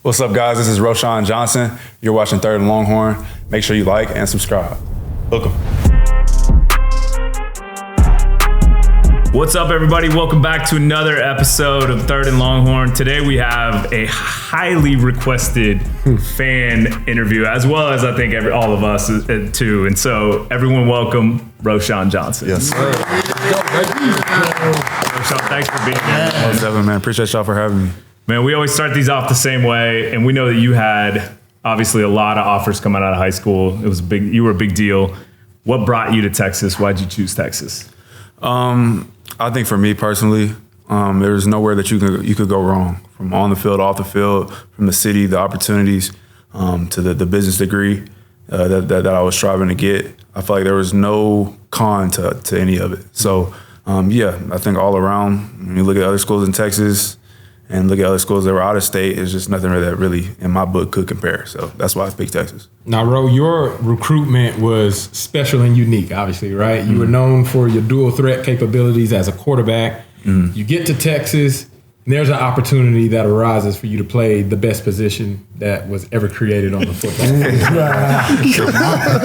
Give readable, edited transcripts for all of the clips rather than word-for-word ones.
What's up, guys? This is Roschon Johnson. You're watching Third and Longhorn. Make sure you like and subscribe. Hook 'em. What's up, everybody? Welcome back to another episode of Third and Longhorn. Today we have a highly requested fan interview, as well as I think all of us too. And so, everyone, welcome Roschon Johnson. Yes, sir. Roschon, thanks for being here. What's up, man? Appreciate y'all for having me. Man, we always start these off the same way, and we know that you had obviously a lot of offers coming out of high school. It was big. You were a big deal. What brought you to Texas? Why'd you choose Texas? I think for me personally, there's nowhere that you could go wrong. From on the field, off the field, from the city, the opportunities, to the business degree that I was striving to get. I feel like there was no con to any of it. So I think all around, when you look at other schools in Texas and look at other schools that were out of state, it's just nothing that really, in my book, could compare. So that's why I picked Texas. Now, Ro, your recruitment was special and unique, obviously, right? You were known for your dual threat capabilities as a quarterback. You get to Texas, and there's an opportunity that arises for you to play the best position that was ever created on the football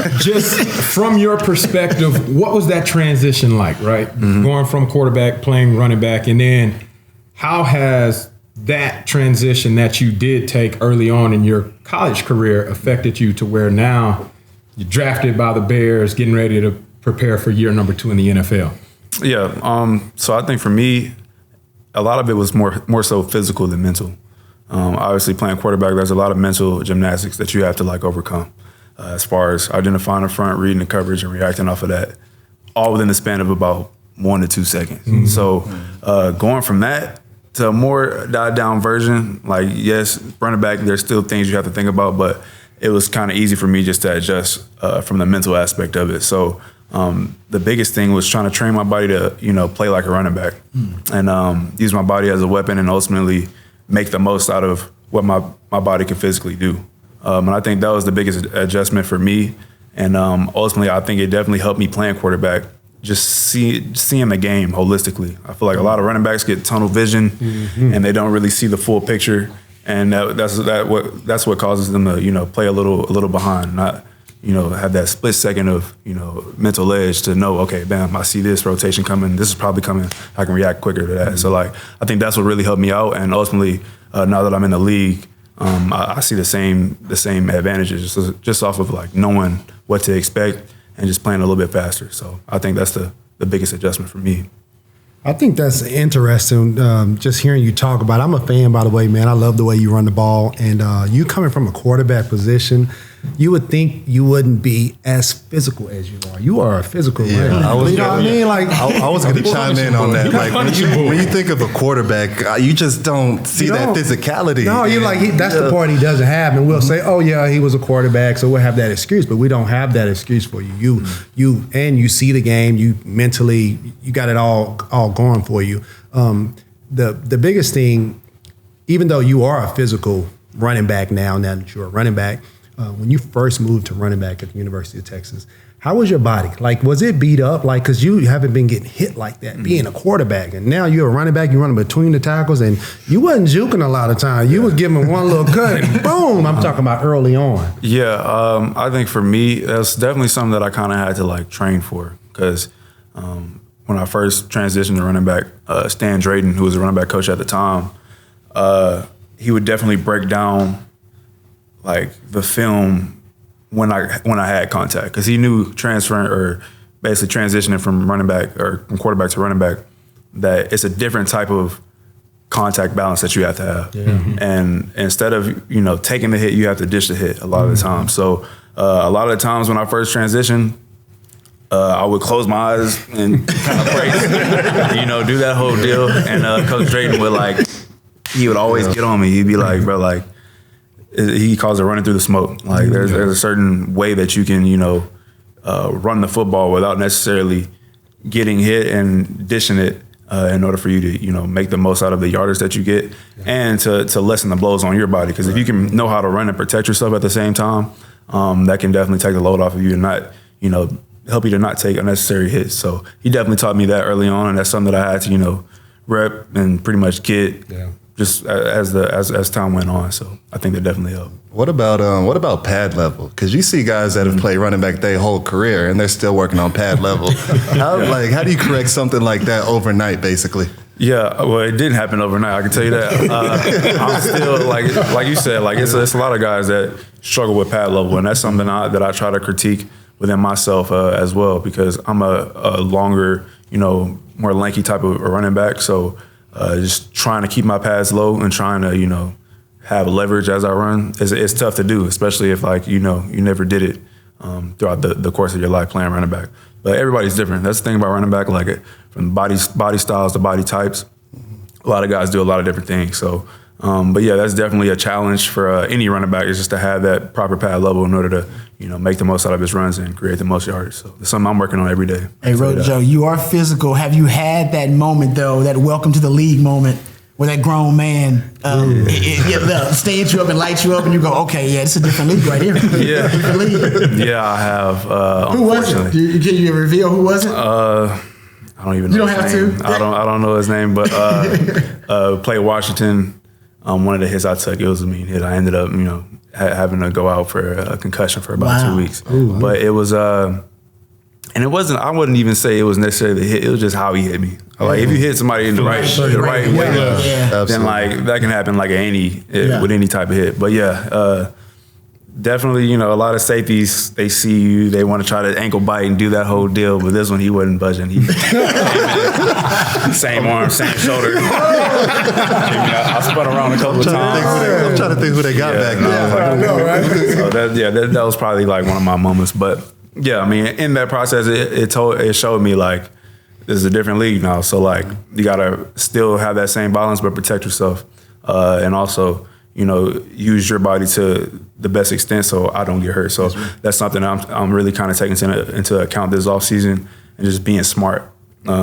field. Just from your perspective, what was that transition like, right? Going from quarterback, playing running back, and then how has that transition that you did take early on in your college career affected you to where now you're drafted by the Bears, getting ready to prepare for year number 2 in the NFL? Yeah, so I think for me, a lot of it was more so physical than mental. Obviously, playing quarterback, there's a lot of mental gymnastics that you have to overcome. As far as identifying the front, reading the coverage, and reacting off of that, all within the span of about 1 to 2 seconds. So going from that to a more dialed down version, yes, running back, there's still things you have to think about, but it was kind of easy for me just to adjust from the mental aspect of it. So the biggest thing was trying to train my body to, play like a running back and use my body as a weapon and ultimately make the most out of what my body can physically do. And I think that was the biggest adjustment for me. And ultimately, I think it definitely helped me playing quarterback, just seeing the game holistically. I feel like a lot of running backs get tunnel vision and they don't really see the full picture. And that's what causes them to, play a little behind, not, have that split second of, mental edge to know, okay, bam, I see this rotation coming. This is probably coming. I can react quicker to that. So I think that's what really helped me out. And ultimately, now that I'm in the league, I see the same advantages just off of knowing what to expect and just playing a little bit faster. So I think that's the biggest adjustment for me. I think that's interesting, just hearing you talk about it. I'm a fan, by the way, man. I love the way you run the ball. And you coming from a quarterback position, you would think you wouldn't be as physical as you are. You are a physical runner. I was going to chime in on that. When you think of a quarterback, you just don't see that physicality. No, that's the part he doesn't have. And we'll say, oh, yeah, he was a quarterback, so we'll have that excuse. But we don't have that excuse for you. You see the game. You mentally, you got it all going for you. The biggest thing, even though you are a physical running back now that you're a running back, when you first moved to running back at the University of Texas, how was your body? Was it beat up? Because you haven't been getting hit like that, being a quarterback. And now you're a running back, you're running between the tackles, and you wasn't juking a lot of times. You was giving one little cut and boom, I'm talking about early on. Yeah, I think for me, that's definitely something that I kind of had to train for. Because when I first transitioned to running back, Stan Drayton, who was a running back coach at the time, he would definitely break down the film when I had contact, because he knew transferring or basically transitioning from running back or from quarterback to running back, that it's a different type of contact balance that you have to have. And instead of taking the hit, you have to dish the hit a lot of the time. So a lot of the times when I first transitioned, I would close my eyes and kind of brace, do that whole deal. And Coach Drayton would he would always get on me. He'd be like, bro, he calls it running through the smoke. There's a certain way that you can, run the football without necessarily getting hit and dishing it in order for you to, make the most out of the yardage that you get and to lessen the blows on your body. Because if you can know how to run and protect yourself at the same time, that can definitely take the load off of you and not, help you to not take unnecessary hits. So he definitely taught me that early on, and that's something that I had to, rep and pretty much get just as time went on. So I think that definitely helped. What about pad level? Because you see guys that have played running back their whole career and they're still working on pad level. How do you correct something like that overnight, basically? Yeah, well, it didn't happen overnight. I can tell you that. I'm still like you said, like it's a lot of guys that struggle with pad level, and that's something that I try to critique within myself as well, because I'm a longer, more lanky type of running back. So just trying to keep my pads low and trying to have leverage as I run it's tough to do, especially if you never did it throughout the course of your life playing running back. But everybody's different. That's the thing about running back, from body styles to body types. A lot of guys do a lot of different things. So, but yeah, that's definitely a challenge for any running back, is just to have that proper pad level in order to, make the most out of his runs and create the most yards. So it's something I'm working on every day. Hey, Rojo, you are physical. Have you had that moment, though, that welcome to the league moment, where that grown man stands you up and lights you up, and you go, okay, yeah, it's a different league right here. Yeah. Different league. Yeah, I have. Who was it? Can you reveal who was it? I don't even know. You don't his have name. to. I don't know his name, but played Washington. One of the hits I took, it was a mean hit. I ended up, having to go out for a concussion for about 2 weeks. Ooh. But it was, and it wasn't. I wouldn't even say it was necessarily the hit. It was just how he hit me. Like if you hit somebody in the right way, then that can happen with any type of hit. But yeah. Definitely, a lot of safeties, they see you, they want to try to ankle bite and do that whole deal, but this one, he wasn't budging. Same arm, same shoulder. I spun around a couple of times. I'm trying to think who they got back now. I know, right? So that was probably one of my moments. But yeah, I mean, in that process, it showed me this is a different league now. So you gotta still have that same balance, but protect yourself, and also use your body to the best extent so I don't get hurt. So that's something I'm really kind of taking into account this off season, and just being smart.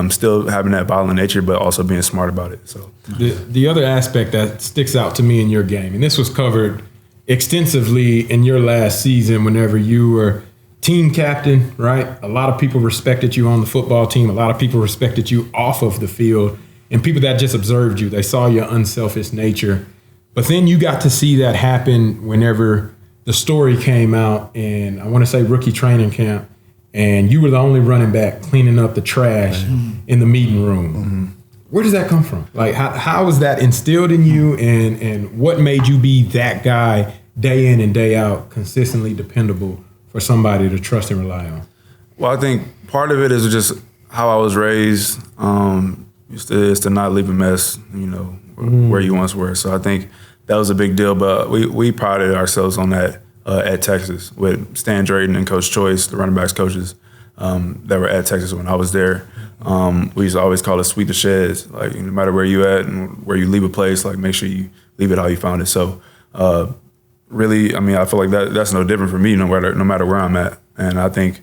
Still having that violent nature, but also being smart about it. So the other aspect that sticks out to me in your game, and this was covered extensively in your last season whenever you were team captain, right? A lot of people respected you on the football team. A lot of people respected you off of the field, and people that just observed you, they saw your unselfish nature. But then you got to see that happen whenever the story came out, and I want to say rookie training camp, and you were the only running back cleaning up the trash in the meeting room. Mm-hmm. Where does that come from? How was that instilled in you, and what made you be that guy day in and day out, consistently dependable for somebody to trust and rely on? Well, I think part of it is just how I was raised. Is to not leave a mess, where you once were. So I think that was a big deal, but we prided ourselves on that at Texas with Stan Drayton and Coach Choice, the running backs coaches that were at Texas when I was there. We used to always call it sweep the sheds. No matter where you at and where you leave a place, make sure you leave it how you found it. So really, I mean, I feel like that's no different for me, no matter where I'm at. And I think,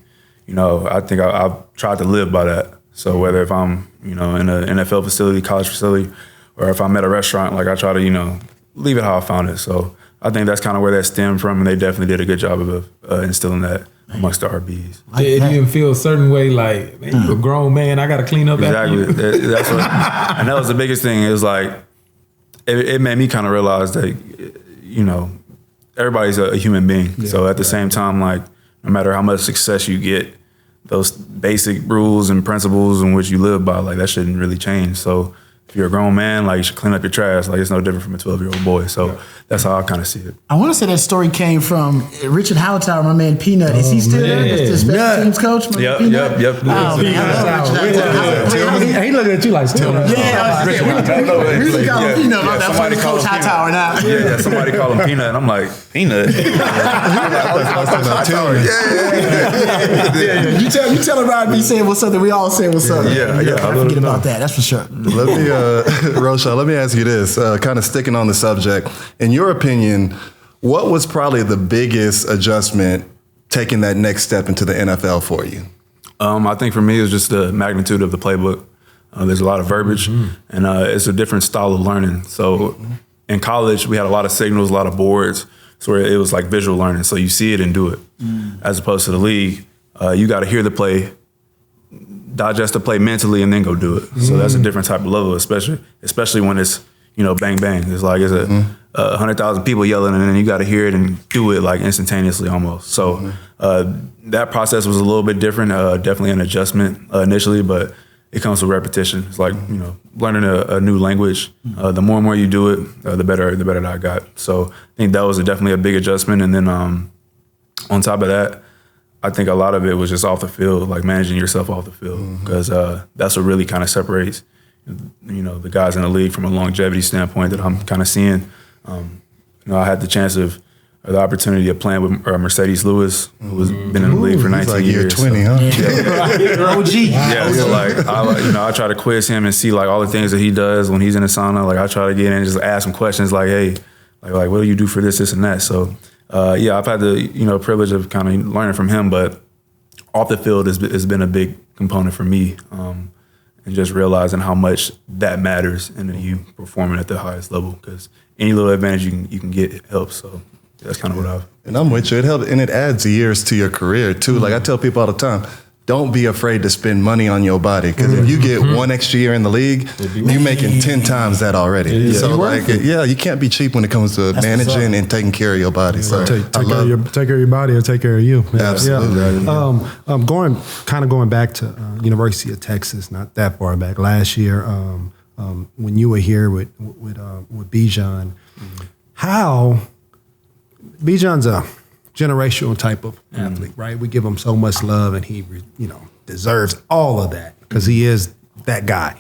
I've tried to live by that. So whether if I'm, in an NFL facility, college facility, or if I'm at a restaurant, I try to, leave it how I found it. So I think that's kind of where that stemmed from, and they definitely did a good job of instilling that amongst the RBs. Did you even feel a certain way, man, you a grown man, I got to clean up exactly. after you? That's what, and that was the biggest thing. It was it made me kind of realize that, everybody's a human being. Yeah, so at the same time, no matter how much success you get, those basic rules and principles in which you live by, that shouldn't really change. So if you're a grown man, you should clean up your trash. It's no different from a 12-year-old boy. So that's how I kind of see it. I want to say that story came from Richard Hightower, my man Peanut. Is he still there? That's the special teams coach? Yep. Oh, He looking at you like still. Yeah, we used to call him Peanut. That's somebody Coach Hightower now. Yeah, somebody call him Peanut, and I'm like, Peanut? You tell him Rod B saying what's up, that we all say what's up. Yeah. I forget about that. That's for sure. Let me, Roschon, let me ask you this, kind of sticking on the subject. In your opinion, what was probably the biggest adjustment taking that next step into the NFL for you? I think for me, it was just the magnitude of the playbook. There's a lot of verbiage, and it's a different style of learning. So in college, we had a lot of signals, a lot of boards, so it was like visual learning. So you see it and do it. As opposed to the league, you got to hear the play, digest the play mentally, and then go do it. So that's a different type of level, especially when it's bang bang. It's like it's 100,000 people yelling, and then you got to hear it and do it like instantaneously almost. So that process was a little bit different. Definitely an adjustment initially, but it comes with repetition. It's like learning a new language. The more and more you do it, the better that I got. So I think that was definitely a big adjustment. And then on top of that, I think a lot of it was just off the field, like managing yourself off the field, because that's what really kind of separates the guys in the league from a longevity standpoint that I'm kind of seeing. I had the chance of the opportunity of playing with Mercedes Lewis, who has been in the league for 19 like years. Year 20, huh? OG. Yeah, so like I try to quiz him and see like all the things that he does when he's in the sauna. Like I try to get in and just ask him questions like, hey, like what do you do for this and that? So I've had the privilege of kind of learning from him, but off the field has been a big component for me, and just realizing how much that matters in you performing at the highest level, because any little advantage you can get helps. So that's kind of what I've. And I'm with you. It helps, and it adds years to your career too. Like I tell people all the time, don't be afraid to spend money on your body, because if you get one extra year in the league, you're making 10 times that already. So you can't be cheap when it comes to managing and taking care of your body. So take care of your body or take care of you. Absolutely. Yeah. Going back to University of Texas, not that far back. Last year, when you were here with Bijan, how Bijan's a generational type of athlete, right? We give him so much love, and he, deserves all of that because he is that guy.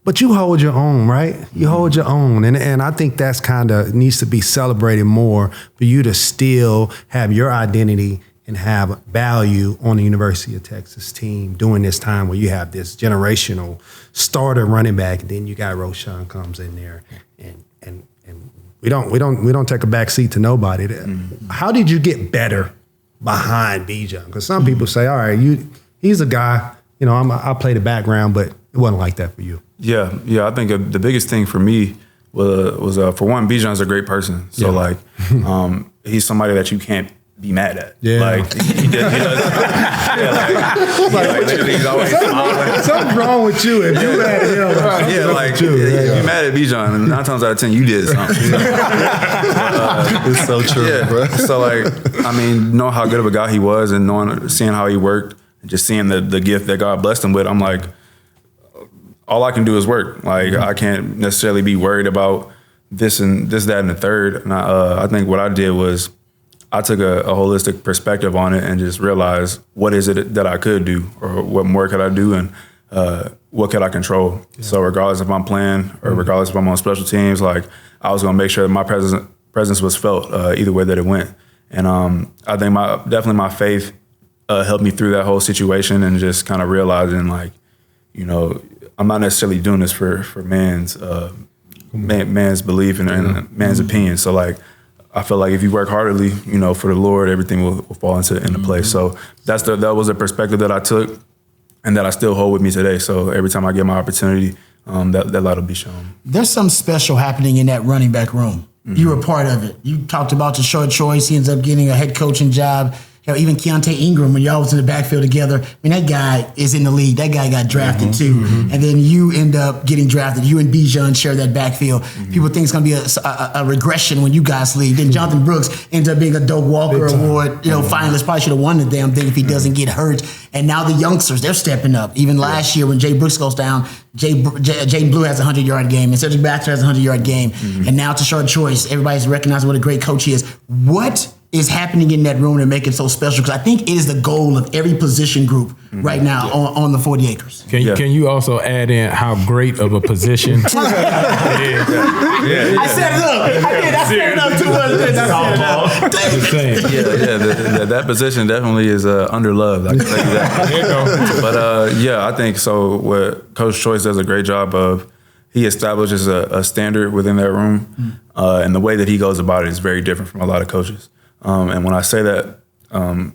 But you hold your own, right? You hold your own, and I think that's kind of needs to be celebrated more for you to still have your identity and have value on the University of Texas team during this time where you have this generational starter running back, and then you got Roschon comes in there, and we don't take a back seat to nobody. How did you get better behind Bijan? Because some people say, all right, he's a guy, I play the background, but it wasn't like that for you. Yeah. I think the biggest thing for me was for one, Bijan's a great person. So he's somebody that you can't be mad at. Yeah. Like he does. He's always smiling. Something's wrong with you if you're mad at him. If you're mad at Bijan, and 9 times out of 10 you did something. It's so true, bro. So knowing how good of a guy he was, and seeing how he worked, and just seeing the gift that God blessed him with, I'm like, all I can do is work. Like I can't necessarily be worried about this, that, and the third. And I think what I did was, I took a holistic perspective on it and just realized what is it that I could do, or what more could I do, and what could I control. Yeah. So regardless if I'm playing or regardless if I'm on special teams, like I was gonna make sure that my presence was felt either way that it went. And I think my faith helped me through that whole situation, and just kind of realizing I'm not necessarily doing this for man's belief and man's opinion. So I feel like if you work heartily, for the Lord, everything will fall into place. So that was a perspective that I took, and that I still hold with me today. So every time I get my opportunity, that light will be shown. There's something special happening in that running back room. You were part of it. You talked about the short choice. He ends up getting a head coaching job. Even Keontae Ingram, when y'all was in the backfield together, that guy is in the league. That guy got drafted too. And then you end up getting drafted. You and Bijan share that backfield. People think it's going to be a regression when you guys leave. Then Jonathan Brooks ends up being a Doak Walker Award finalist. Probably should have won the damn thing if he doesn't get hurt. And now the youngsters, they're stepping up. Even last year when Jay Brooks goes down, Jaden Blue has a 100-yard game, and Cedric Baxter has a 100-yard game. And now it's a short choice. Everybody's recognizing what a great coach he is. What is happening in that room to make it so special? Because I think it is the goal of every position group right now on the 40 acres. Can you also add in how great of a position it is? I set it up. I set it up too much. That position definitely is underloved. I can tell you that. But I think so. What Coach Choice does a great job of, he establishes a standard within that room, and the way that he goes about it is very different from a lot of coaches. And when I say that,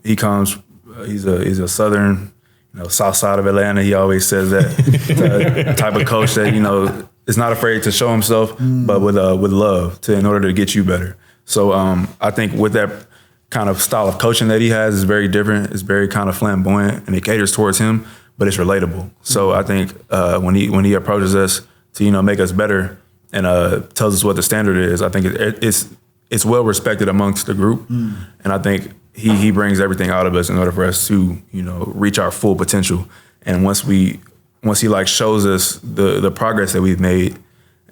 he's a Southern, South side of Atlanta. He always says that type of coach that is not afraid to show himself, but with love in order to get you better. So I think with that kind of style of coaching that he has is very different. It's very kind of flamboyant, and it caters towards him, but it's relatable. So I think when he approaches us to make us better, tells us what the standard is. I think it's well respected amongst the group, and I think he brings everything out of us in order for us to reach our full potential. And once he like shows us the progress that we've made,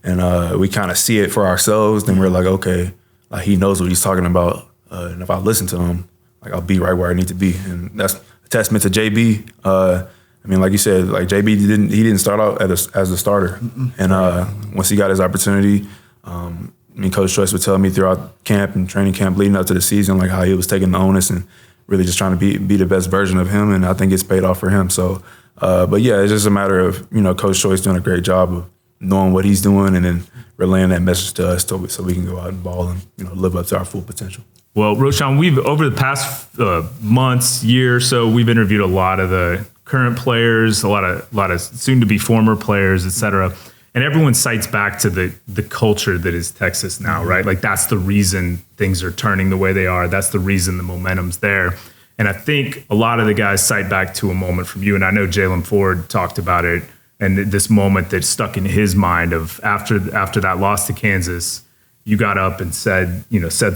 and we kind of see it for ourselves, then we're like, okay, like he knows what he's talking about, and if I listen to him, like I'll be right where I need to be. And that's a testament to JB. I mean, like you said, like JB didn't start out as a starter, and once he got his opportunity, I mean, Coach Choice would tell me throughout camp and training camp leading up to the season, like how he was taking the onus and really just trying to be the best version of him, and I think it's paid off for him. So, but yeah, it's just a matter of Coach Choice doing a great job of knowing what he's doing and then relaying that message to us so we can go out and ball and live up to our full potential. Well, Roschon, we've over the past months, year or so, we've interviewed a lot of the current players, a lot of soon-to-be former players, et cetera. And everyone cites back to the culture that is Texas now, right? Like that's the reason things are turning the way they are. That's the reason the momentum's there. And I think a lot of the guys cite back to a moment from you, and I know Jalen Ford talked about it, and this moment that stuck in his mind of after that loss to Kansas, you got up and said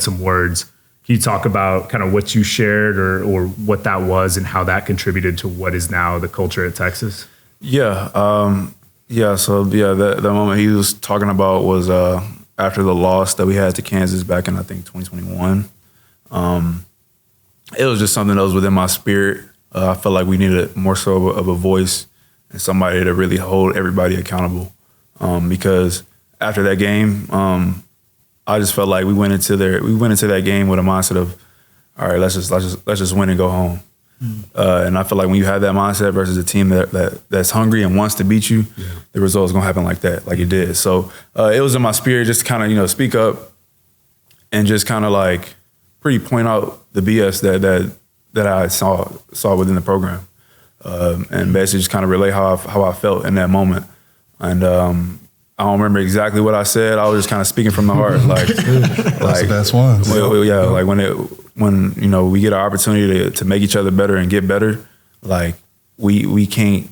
some words. Can you talk about kind of what you shared or what that was and how that contributed to what is now the culture at Texas? Yeah. The moment he was talking about was after the loss that we had to Kansas back in, I think, 2021. It was just something that was within my spirit. I felt like we needed more so of a voice and somebody to really hold everybody accountable. Because after that game, I just felt like we went into that game with a mindset of, all right, let's just win and go home. And I feel like when you have that mindset versus a team that's hungry and wants to beat you, the result's gonna happen like that, like it did. So it was in my spirit just to kind of speak up and just kind of like pretty point out the BS that I saw within the program, and basically just kind of relay how I felt in that moment. And I don't remember exactly what I said. I was just kind of speaking from the heart, like that's the best ones. Like when we get our opportunity to make each other better and get better, like we can't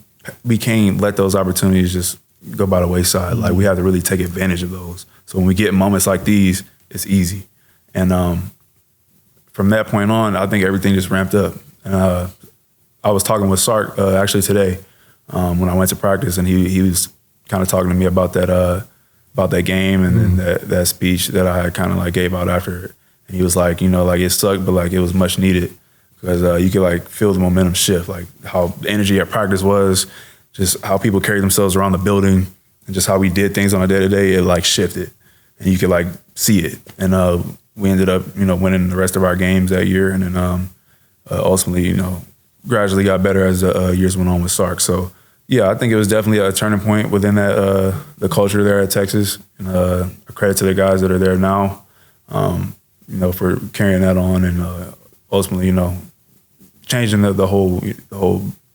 let those opportunities just go by the wayside. Like we have to really take advantage of those. So when we get moments like these, it's easy. And from that point on, I think everything just ramped up. And I was talking with Sark actually today when I went to practice, and he was kind of talking to me about that game and then that speech that I kind of like gave out after it. And he was like, like it sucked, but like it was much needed because you could like feel the momentum shift, like how the energy at practice was, just how people carried themselves around the building, and just how we did things on a day-to-day. It like shifted, and you could like see it. And we ended up, winning the rest of our games that year, and then ultimately, gradually got better as the years went on with Sark. So. Yeah, I think it was definitely a turning point within that the culture there at Texas, and a credit to the guys that are there now, for carrying that on and ultimately, changing the whole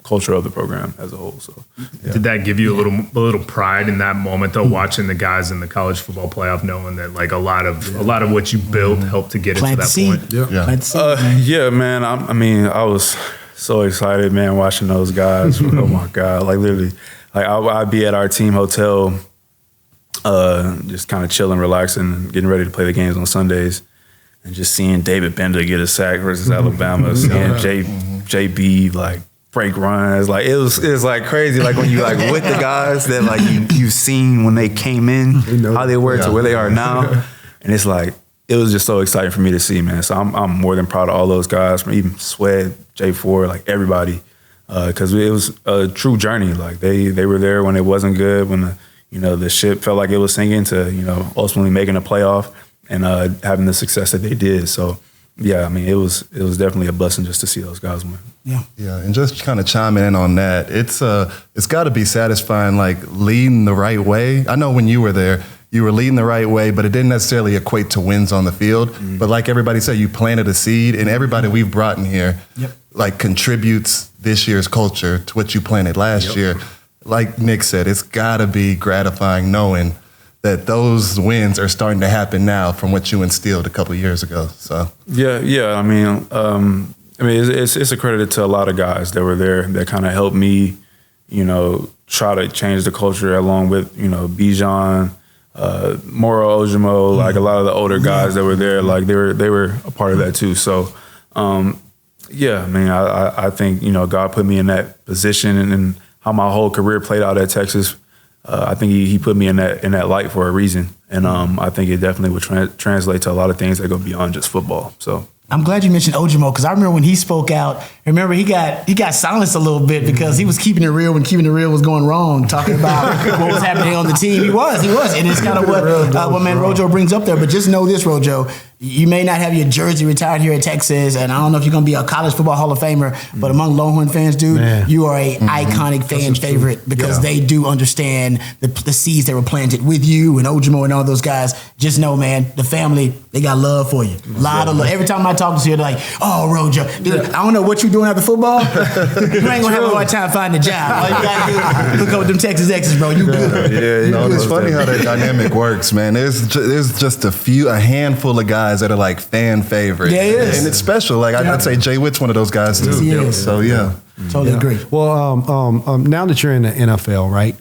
culture of the program as a whole. So, yeah. Did that give you a little pride in that moment though, watching the guys in the college football playoff, knowing that like a lot of what you built helped to get it to that point? Yeah, man. I was so excited, man, watching those guys. Oh my God. Like literally, like I'd be at our team hotel, just kind of chilling, relaxing, and getting ready to play the games on Sundays, and just seeing David Bender get a sack versus Alabama, seeing JB like break runs. Like it was like crazy. Like when you like with the guys that like you've seen when they came in, how they were to where they are now. And it's like, it was just so exciting for me to see, man. So I'm more than proud of all those guys, from even Sweat, J4, like everybody, because it was a true journey. Like they were there when it wasn't good, when the ship felt like it was sinking, to ultimately making a playoff and having the success that they did. So yeah, I mean it was definitely a blessing just to see those guys win. Yeah, and just kind of chiming in on that, it's got to be satisfying, like leading the right way. I know when you were there, you were leading the right way, but it didn't necessarily equate to wins on the field. But like everybody said, you planted a seed, and everybody we've brought in here like contributes this year's culture to what you planted last year. Like Nick said, it's got to be gratifying knowing that those wins are starting to happen now from what you instilled a couple of years ago. So yeah. I mean, it's a credit to a lot of guys that were there that kind of helped me, try to change the culture along with Bijan. Moro Ojimo, like a lot of the older guys that were there, like they were a part of that too. So, yeah, I mean, I think, you know, God put me in that position, and how my whole career played out at Texas. I think he put me in that light for a reason, and I think it definitely would translate to a lot of things that go beyond just football. So. I'm glad you mentioned Ojimo, because I remember when he spoke out. Remember, he got silenced a little bit because he was keeping it real when keeping it real was going wrong, talking about what was happening on the team. He was, and it's kind of what man Rojo brings up there. But just know this, Rojo, you may not have your jersey retired here at Texas, and I don't know if you're going to be a college football Hall of Famer, but among Longhorn fans, dude, you are a iconic fan favorite, because they do understand the seeds that were planted with you and Ojimo and all those guys. Just know, man, the family, they got love for you. A lot of love. Every time I talk to you, they're like, oh, Rojo, dude, I don't know what you're doing after football. You ain't going to have a hard time finding a job. All you got to do is hook up with them Texas X's, bro. You good. It's funny how that dynamic works, man. There's just a handful of guys that are like fan favorites. Yeah, it is. And it's special. Like I'd say Jay Witt's one of those guys too. He is. So yeah. Totally agree. Well, now that you're in the NFL, right?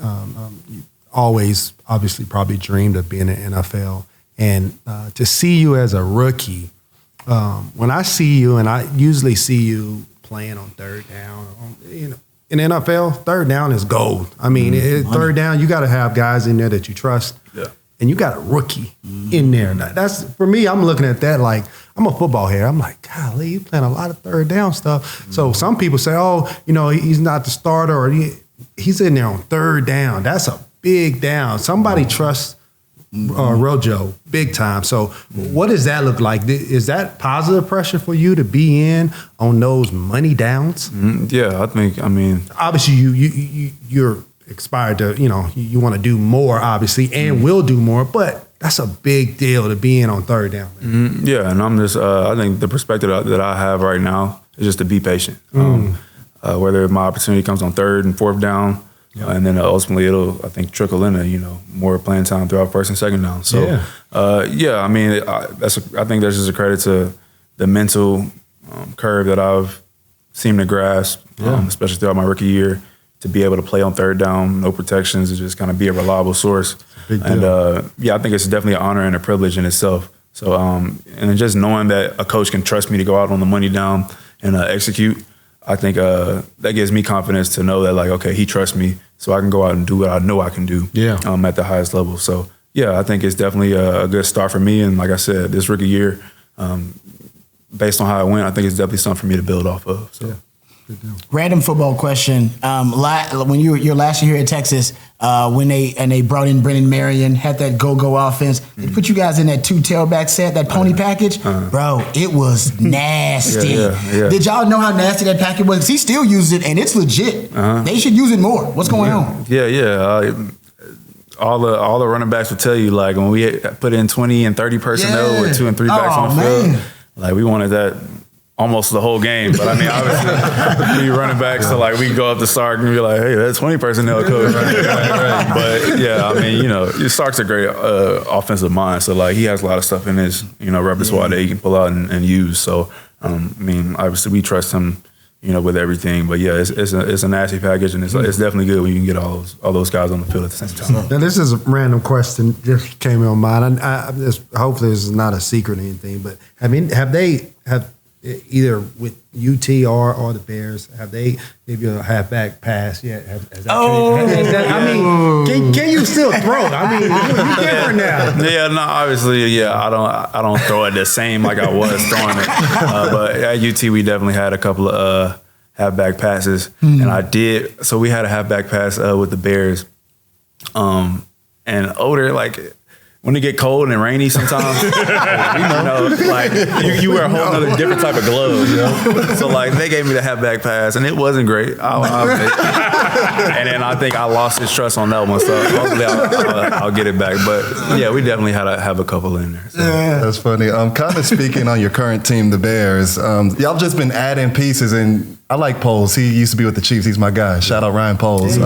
You always, obviously, probably dreamed of being in the NFL, and to see you as a rookie. When I see you, and I usually see you playing on third down, in the NFL, third down is gold. I mean, third down, you got to have guys in there that you trust. Yeah. And you got a rookie in there. Now, that's, for me, I'm looking at that like, I'm a football head. I'm like, golly, you playing a lot of third down stuff. So some people say, oh, you know, he's not the starter, or he's in there on third down. That's a big down. Somebody trusts Rojo big time. So what does that look like? Is that positive pressure for you to be in on those money downs? Yeah, I mean, obviously you're expired to, you know, you want to do more, obviously, and will do more, but that's a big deal to be in on third down. Yeah, and I'm just, I think the perspective that I have right now is just to be patient. Whether my opportunity comes on third and fourth down, and then ultimately it'll, I think, trickle into, you know, more playing time throughout first and second down. So, I mean, I think that's just a credit to the mental curve that I've seemed to grasp, especially throughout my rookie year, to be able to play on third down, no protections, and just kind of be a reliable source. And I think it's definitely an honor and a privilege in itself. So, and then just knowing that a coach can trust me to go out on the money down and execute, I think that gives me confidence to know that, like, okay, he trusts me, so I can go out and do what I know I can do at the highest level. So, I think it's definitely a good start for me. And like I said, this rookie year, based on how it went, I think it's definitely something for me to build off of. So. Random football question. When your last year here at Texas, when they brought in Brennan Marion, had that go offense, they put you guys in that 2 tailback set, that pony package. Bro, it was nasty. Did y'all know how nasty that package was? He still uses it, and it's legit. They should use it more. What's going on? All the running backs will tell you, like, when we put in 20 and 30 personnel with 2 and 3 backs on the field, like, we wanted that almost the whole game. But I mean, obviously, we running back, so like we go up to Sark and be like, hey, that's 20 personnel coach. But I mean, you know, Sark's a great offensive mind. So like he has a lot of stuff in his, you know, repertoire that he can pull out and use. So I mean, obviously we trust him, you know, with everything. But it's a nasty package, and it's definitely good when you can get all those guys on the field at the same time. Now this is a random question just came in my mind. Hopefully this is not a secret or anything, but have they either with UT or the Bears, have they give you a halfback pass yet? Can you still throw it? I mean, you're different now. Yeah, no, obviously, I don't throw it the same like I was throwing it. But at UT, we definitely had a couple of halfback passes, and I did. So we had a halfback pass with the Bears, and Oder, like, when it get cold and rainy sometimes, you wear a whole other different type of glove. You know? So like they gave me the halfback pass, and it wasn't great. And then I think I lost his trust on that one, so hopefully I'll get it back. But yeah, we definitely have a couple in there. So. That's funny. Kind of speaking on your current team, the Bears, y'all just been adding pieces, and I like Poles. He used to be with the Chiefs. He's my guy. Shout out Ryan Poles.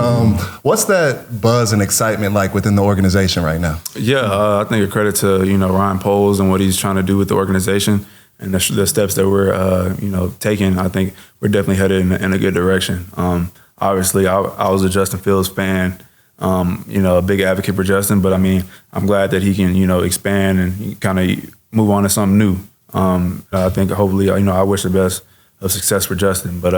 What's that buzz and excitement like within the organization right now? Yeah, I think a credit to, you know, Ryan Poles and what he's trying to do with the organization and the steps that we're taking. I think we're definitely headed in a good direction. Obviously, I was a Justin Fields fan a big advocate for Justin, but I mean, I'm glad that he can, expand and kind of move on to something new. I think hopefully, I wish the best of success for Justin, but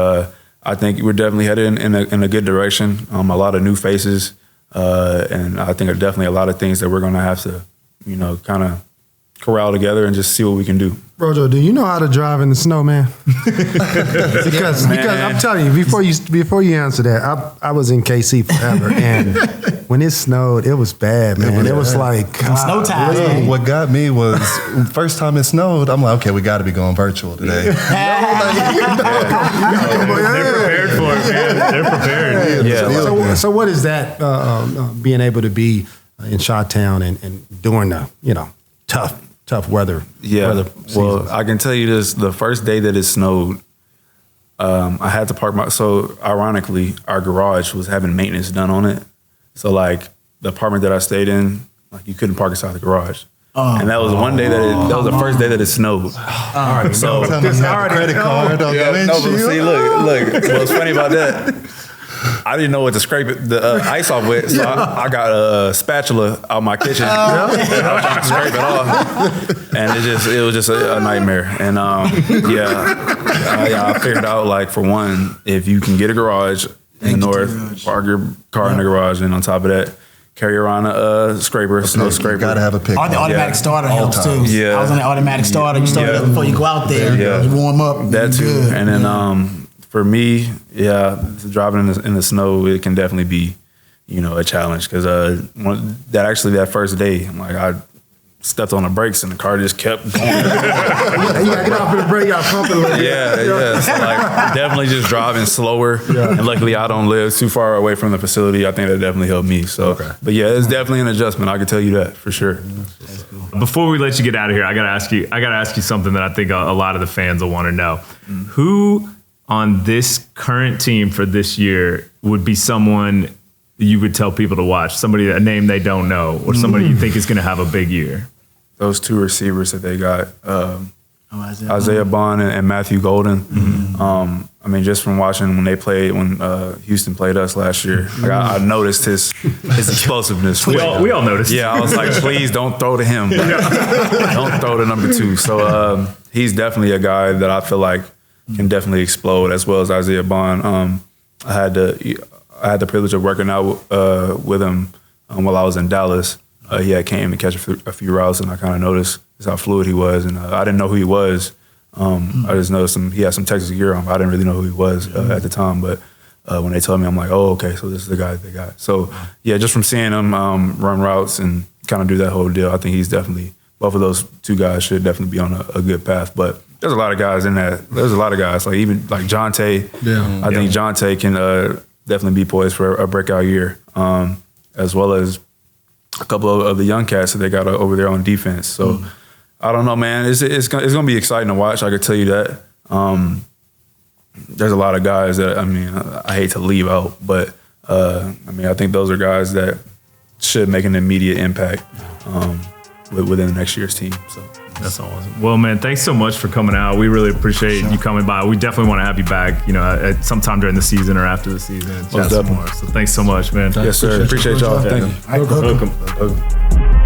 I think we're definitely headed in a good direction. A lot of new faces, and I think definitely a lot of things that we're going to have to, kind of corral together and just see what we can do. Rojo, do you know how to drive in the snow, man? because I'm telling you, before you answer that, I was in KC forever, and when it snowed, it was bad, man. It was like snow time. Man. What got me was first time it snowed. I'm like, okay, we got to be going virtual today. They're prepared for it, man. They're prepared. Yeah. So what is that being able to be in Chi-Town and during the tough weather? Yeah. Well, I can tell you this: the first day that it snowed, I had to park so ironically, our garage was having maintenance done on it. So like the apartment that I stayed in, like you couldn't park inside the garage. And that was one day that was the first day that it snowed. All right, so credit card on the windshield. See, look. What's funny about that? I didn't know what to scrape the ice off with, so I got a spatula out my kitchen. I was trying to scrape it off, and it was just a nightmare. And I figured out, like, for one, if you can get a garage in the north, park your car in the garage, and on top of that, carry around a scraper, snow scraper. You gotta have a pick. The automatic starter helps too. Yeah. I was on the automatic starter. You start it before you go out there. Yeah. You warm up. That too. Good. And then for me, driving in the snow, it can definitely be, a challenge because that first day, I stepped on the brakes and the car just kept going. You gotta get off the brake, you gotta pump it a little bit. Yeah. So definitely just driving slower. Yeah. And luckily I don't live too far away from the facility. I think that definitely helped me. So, But yeah, it's definitely an adjustment. I can tell you that for sure. Before we let you get out of here, I gotta ask you something that I think a lot of the fans will want to know. Who on this current team for this year would be someone you would tell people to watch? Somebody, a name they don't know, or somebody you think is going to have a big year? Those two receivers that they got, Isaiah Bond and Matthew Golden. Just from watching when they played, when Houston played us last year, I noticed his explosiveness. We all noticed. Yeah, I was like, please don't throw to him. Don't throw to number 2. So he's definitely a guy that I feel like can definitely explode, as well as Isaiah Bond. I had the privilege of working out with him while I was in Dallas. He came and catch a few routes, and I kind of noticed how fluid he was. And I didn't know who he was. I just noticed he had some Texas gear on, but I didn't really know who he was at the time. But when they told me, I'm like, oh, okay, so this is the guy that they got. So, yeah, just from seeing him run routes and kind of do that whole deal, I think he's definitely, both of those two guys should definitely be on a good path. But there's a lot of guys in that. There's a lot of guys, like even like Jonte. I think Jonte can definitely be poised for a breakout year, as well as a couple of the young cats that they got over there on defense. So I don't know, man. It's going to be exciting to watch. I can tell you that. There's a lot of guys that, I hate to leave out, but I think those are guys that should make an immediate impact within the next year's team. So that's awesome. Well, man, thanks so much for coming out. We really appreciate you coming by. We definitely want to have you back, at sometime during the season or after the season. And chat some more. So thanks so much, man. Yes, sir. Appreciate y'all. Thank you. Welcome.